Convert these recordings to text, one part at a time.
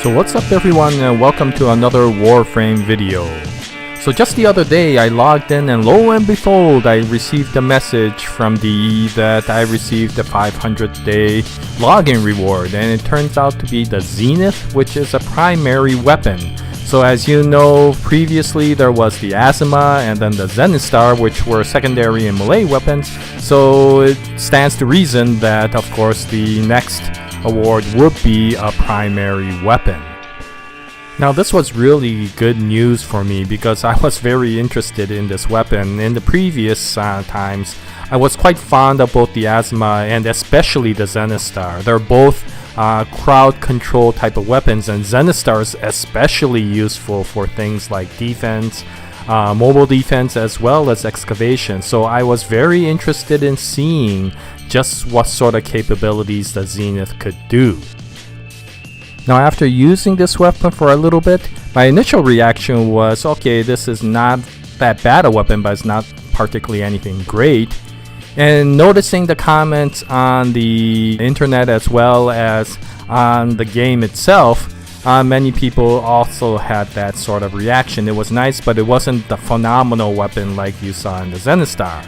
So what's up everyone, and welcome to another Warframe video. So just the other day I logged in and lo and behold I received a message from DE that I received a 500 day login reward, and it turns out to be the Zenith, which is a primary weapon. So as you know, previously there was the Azima and then the Zenistar, which were secondary and melee weapons. So it stands to reason that of course the next award would be a primary weapon. Now this was really good news for me because I was very interested in this weapon. In the previous times, I was quite fond of both the Azima and especially the Zenistar. They're both crowd control type of weapons, and Zenistar is especially useful for things like defense, mobile defense, as well as excavation. So I was very interested in seeing just what sort of capabilities the Zenith could do. Now after using this weapon for a little bit, my initial reaction was, okay, this is not that bad a weapon, but it's not particularly anything great. And noticing the comments on the internet as well as on the game itself, many people also had that sort of reaction. It was nice, but it wasn't the phenomenal weapon like you saw in the Zenistar.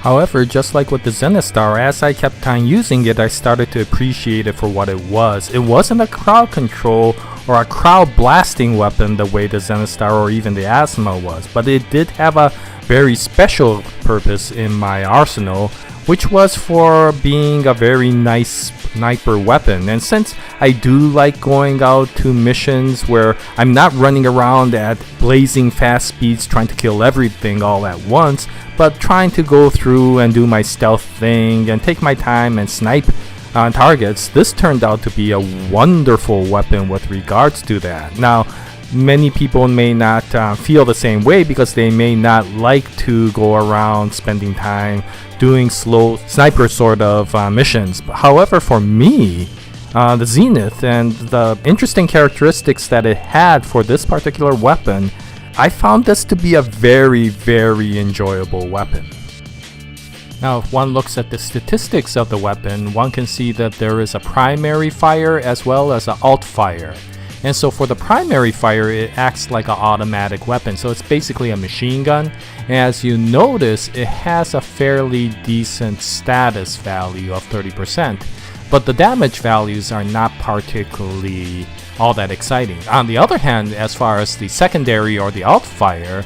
However, just like with the Zenistar, as I kept on using it, I started to appreciate it for what it was. It wasn't a crowd control or a crowd blasting weapon the way the Zenistar or even the Azima was, but it did have a very special purpose in my arsenal, which was for being a very nice sniper weapon. And since I do like going out to missions where I'm not running around at blazing fast speeds trying to kill everything all at once, but trying to go through and do my stealth thing and take my time and snipe on targets, this turned out to be a wonderful weapon with regards to that. Now, many people may not feel the same way because they may not like to go around spending time doing slow sniper sort of missions. However, for me, the Zenith and the interesting characteristics that it had for this particular weapon, I found this to be a very, very enjoyable weapon. Now, if one looks at the statistics of the weapon, one can see that there is a primary fire as well as an alt fire. And so for the primary fire, it acts like an automatic weapon. So it's basically a machine gun. As you notice, it has a fairly decent status value of 30%. But the damage values are not particularly all that exciting. On the other hand, as far as the secondary or the alt fire,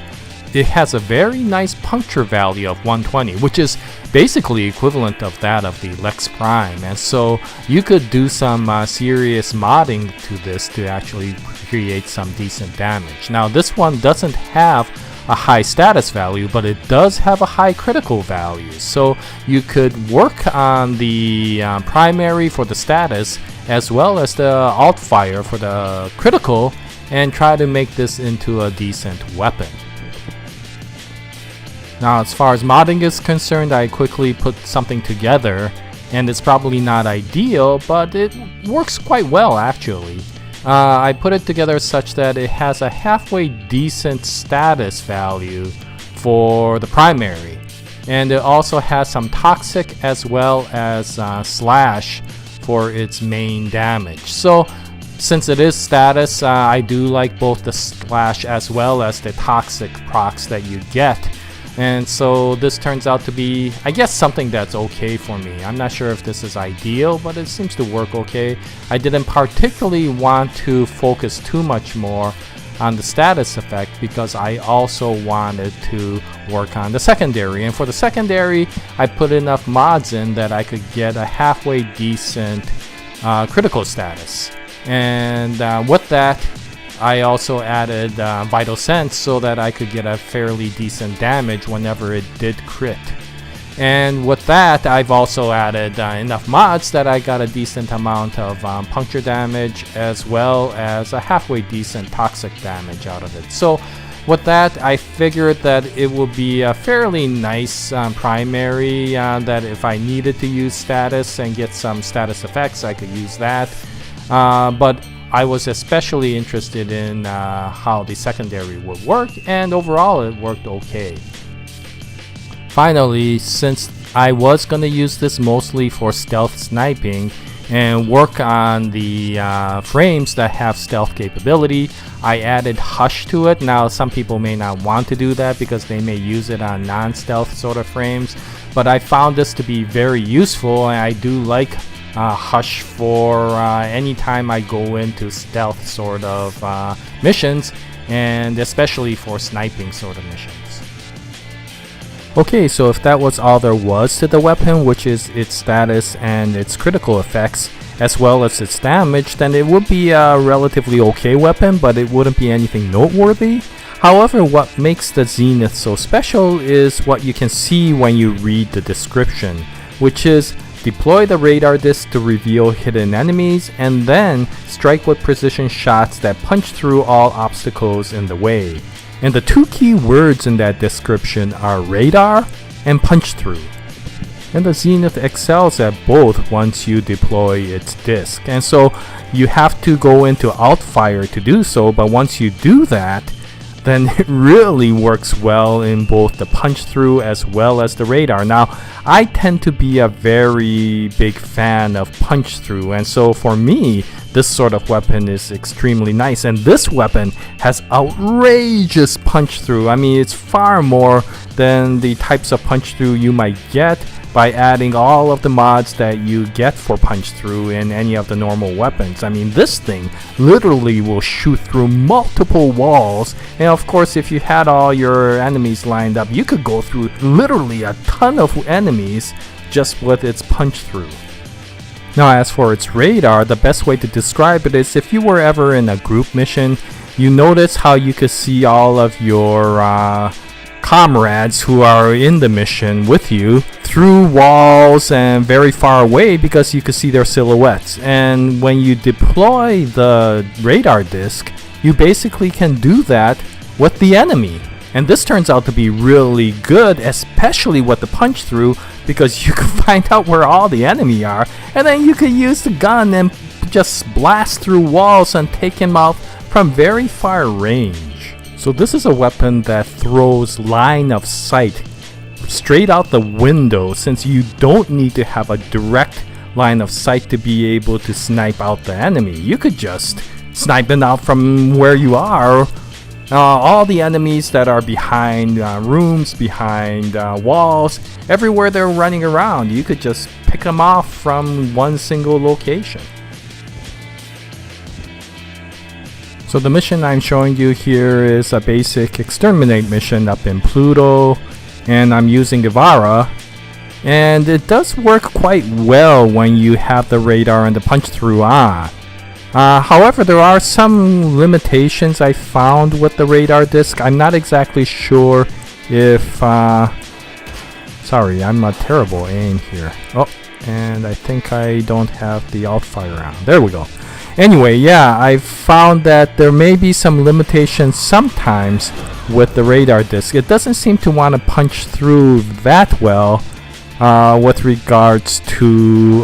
it has a very nice puncture value of 120, which is basically equivalent of that of the Lex Prime. And so you could do some serious modding to this to actually create some decent damage. Now this one doesn't have a high status value, but it does have a high critical value. So you could work on the primary for the status as well as the alt fire for the critical and try to make this into a decent weapon. Now as far as modding is concerned, I quickly put something together, and it's probably not ideal, but it works quite well actually. I put it together such that it has a halfway decent status value for the primary, and it also has some toxic as well as slash for its main damage. So since it is status, I do like both the slash as well as the toxic procs that you get. And so this turns out to be, I guess, something that's okay for me. I'm not sure if this is ideal, but it seems to work okay. I didn't particularly want to focus too much more on the status effect because I also wanted to work on the secondary. And for the secondary, I put enough mods in that I could get a halfway decent critical status. And with that, I also added Vital Sense so that I could get a fairly decent damage whenever it did crit. And with that, I've also added enough mods that I got a decent amount of puncture damage as well as a halfway decent toxic damage out of it. So with that, I figured that it would be a fairly nice primary that if I needed to use status and get some status effects, I could use that. But I was especially interested in how the secondary would work, and overall it worked okay. Finally, since I was going to use this mostly for stealth sniping, and work on the frames that have stealth capability. I added hush to it. Now some people may not want to do that because they may use it on non-stealth sort of frames, but I found this to be very useful, and I do like hush for anytime I go into stealth sort of missions, and especially for sniping sort of missions. Okay, so if that was all there was to the weapon, which is its status and its critical effects, as well as its damage, then it would be a relatively okay weapon, but it wouldn't be anything noteworthy. However, what makes the Zenith so special is what you can see when you read the description, which is deploy the radar disc to reveal hidden enemies, and then strike with precision shots that punch through all obstacles in the way. And the two key words in that description are radar and punch through. And the Zenith excels at both once you deploy its disc. And so you have to go into outfire to do so, but once you do that, then it really works well in both the punch through as well as the radar. Now, I tend to be a very big fan of punch through, and so for me, this sort of weapon is extremely nice. And this weapon has outrageous punch through. I mean, it's far more than the types of punch through you might get by adding all of the mods that you get for punch through in any of the normal weapons. I mean, this thing literally will shoot through multiple walls, and of course if you had all your enemies lined up, you could go through literally a ton of enemies just with its punch through. Now, as for its radar, the best way to describe it is if you were ever in a group mission, you notice how you could see all of your comrades who are in the mission with you through walls and very far away because you can see their silhouettes. And when you deploy the radar disc, you basically can do that with the enemy. And this turns out to be really good, especially with the punch through, because you can find out where all the enemy are, and then you can use the gun and just blast through walls and take him out from very far range. So this is a weapon that throws line of sight straight out the window, since you don't need to have a direct line of sight to be able to snipe out the enemy. You could just snipe them out from where you are. All the enemies that are behind rooms, behind walls, everywhere they're running around, you could just pick them off from one single location. So the mission I'm showing you here is a basic exterminate mission up in Pluto, and I'm using Guevara, and it does work quite well when you have the radar and the punch through on. However, there are some limitations I found with the radar disc. I'm not exactly sure if sorry, I'm a terrible aim here. Oh, and I think I don't have the alt fire on. There we go. Anyway, yeah, I found that there may be some limitations sometimes with the radar disc. It doesn't seem to want to punch through that well with regards to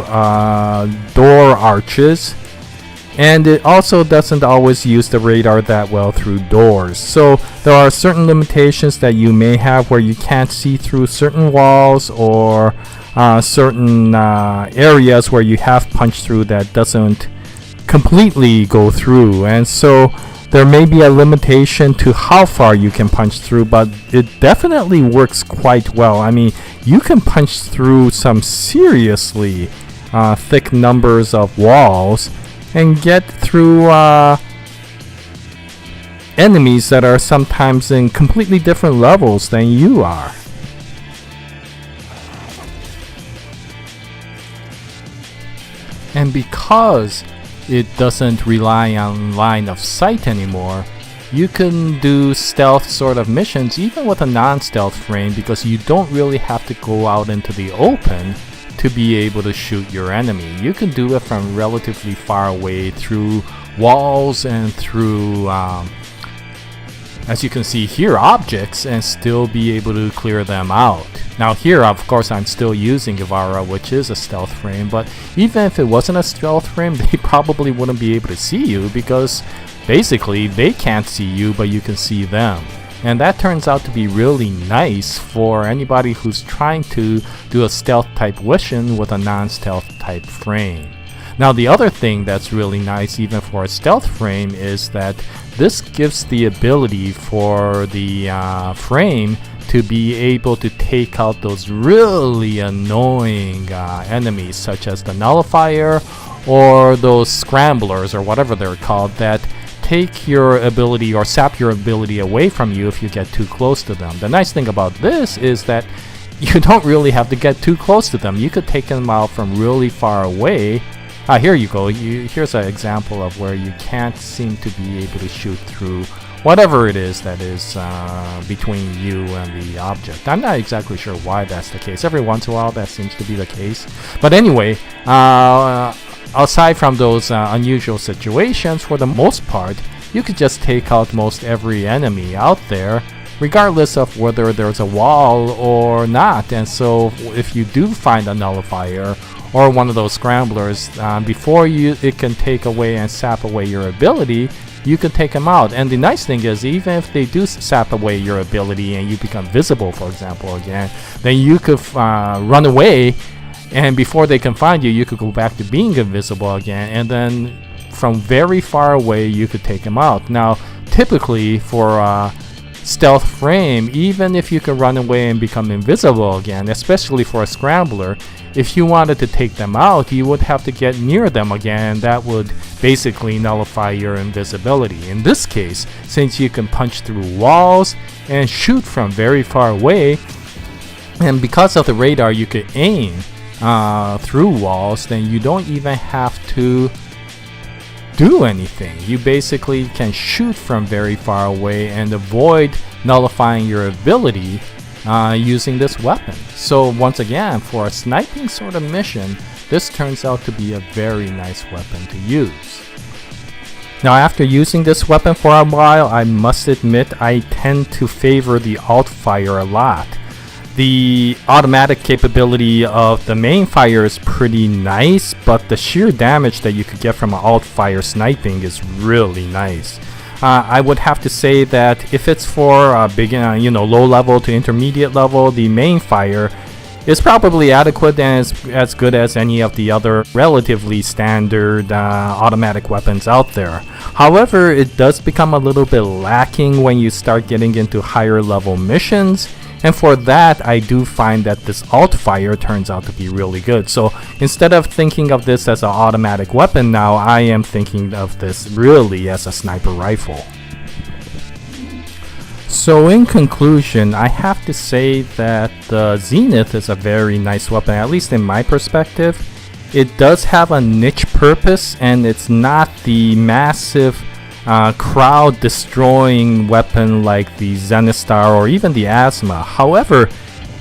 door arches, and it also doesn't always use the radar that well through doors. So there are certain limitations that you may have where you can't see through certain walls, or certain areas where you have punch through that doesn't completely go through, and so there may be a limitation to how far you can punch through, but it definitely works quite well. I mean, you can punch through some seriously thick numbers of walls and get through enemies that are sometimes in completely different levels than you are. And because it doesn't rely on line of sight anymore, you can do stealth sort of missions even with a non-stealth frame, because you don't really have to go out into the open to be able to shoot your enemy. You can do it from relatively far away through walls and through as you can see here, objects, and still be able to clear them out. Now here, of course, I'm still using Guevara, which is a stealth frame, but even if it wasn't a stealth frame, they probably wouldn't be able to see you, because basically they can't see you, but you can see them. And that turns out to be really nice for anybody who's trying to do a stealth type mission with a non-stealth type frame. Now the other thing that's really nice even for a stealth frame is that this gives the ability for the frame to be able to take out those really annoying enemies such as the nullifier or those scramblers or whatever they're called that take your ability or sap your ability away from you if you get too close to them. The nice thing about this is that you don't really have to get too close to them. You could take them out from really far away. Here you go. Here's an example of where you can't seem to be able to shoot through whatever it is that is between you and the object. I'm not exactly sure why that's the case. Every once in a while that seems to be the case. But anyway, aside from those unusual situations, for the most part, you could just take out most every enemy out there, regardless of whether there's a wall or not. And so if you do find a nullifier or one of those scramblers, before it can take away and sap away your ability, you can take them out. And the nice thing is, even if they do sap away your ability and you become visible, for example, again, then you could run away, and before they can find you, you could go back to being invisible again, and then from very far away you could take them out. Now typically for stealth frame, even if you can run away and become invisible again, especially for a scrambler, if you wanted to take them out, you would have to get near them again. That would basically nullify your invisibility. In this case, since you can punch through walls and shoot from very far away, and because of the radar you could aim through walls, then you don't even have to do anything. You basically can shoot from very far away and avoid nullifying your ability using this weapon. So once again, for a sniping sort of mission, this turns out to be a very nice weapon to use. Now after using this weapon for a while, I must admit I tend to favor the alt fire a lot. The automatic capability of the main fire is pretty nice, but the sheer damage that you could get from an alt fire sniping is really nice. I would have to say that if it's for low level to intermediate level, the main fire is probably adequate and as good as any of the other relatively standard automatic weapons out there. However, it does become a little bit lacking when you start getting into higher level missions. And for that, I do find that this alt fire turns out to be really good. So instead of thinking of this as an automatic weapon now, I am thinking of this really as a sniper rifle. So in conclusion, I have to say that the Zenith is a very nice weapon, at least in my perspective. It does have a niche purpose, and it's not the massive crowd destroying weapon like the Zenistar or even the Asthma. However,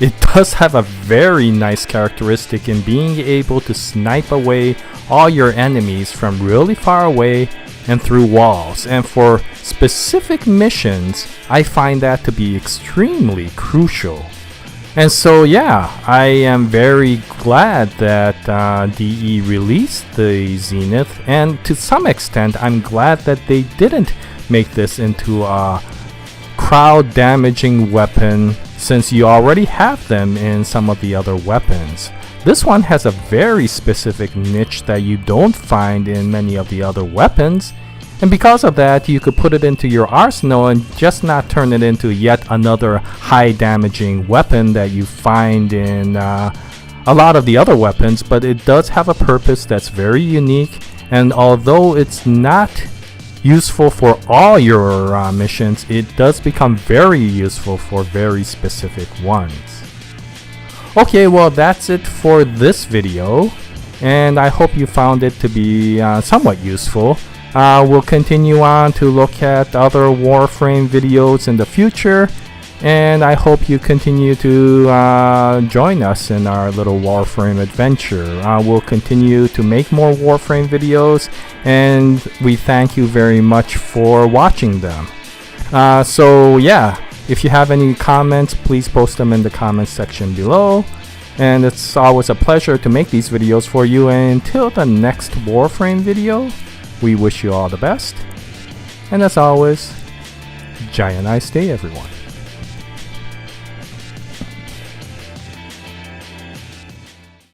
it does have a very nice characteristic in being able to snipe away all your enemies from really far away and through walls. And for specific missions, I find that to be extremely crucial. And so yeah, I am very glad that DE released the Zenith, and to some extent I'm glad that they didn't make this into a crowd damaging weapon, since you already have them in some of the other weapons. This one has a very specific niche that you don't find in many of the other weapons, and because of that, you could put it into your arsenal and just not turn it into yet another high damaging weapon that you find in a lot of the other weapons. But it does have a purpose that's very unique, and although it's not useful for all your missions, it does become very useful for very specific ones. Okay, well that's it for this video, and I hope you found it to be somewhat useful. We'll continue on to look at other Warframe videos in the future, and I hope you continue to join us in our little Warframe adventure. We'll continue to make more Warframe videos, and we thank you very much for watching them. So yeah, if you have any comments, please post them in the comments section below. And it's always a pleasure to make these videos for you. And until the next Warframe video, we wish you all the best, and as always, Jaya, nice day everyone.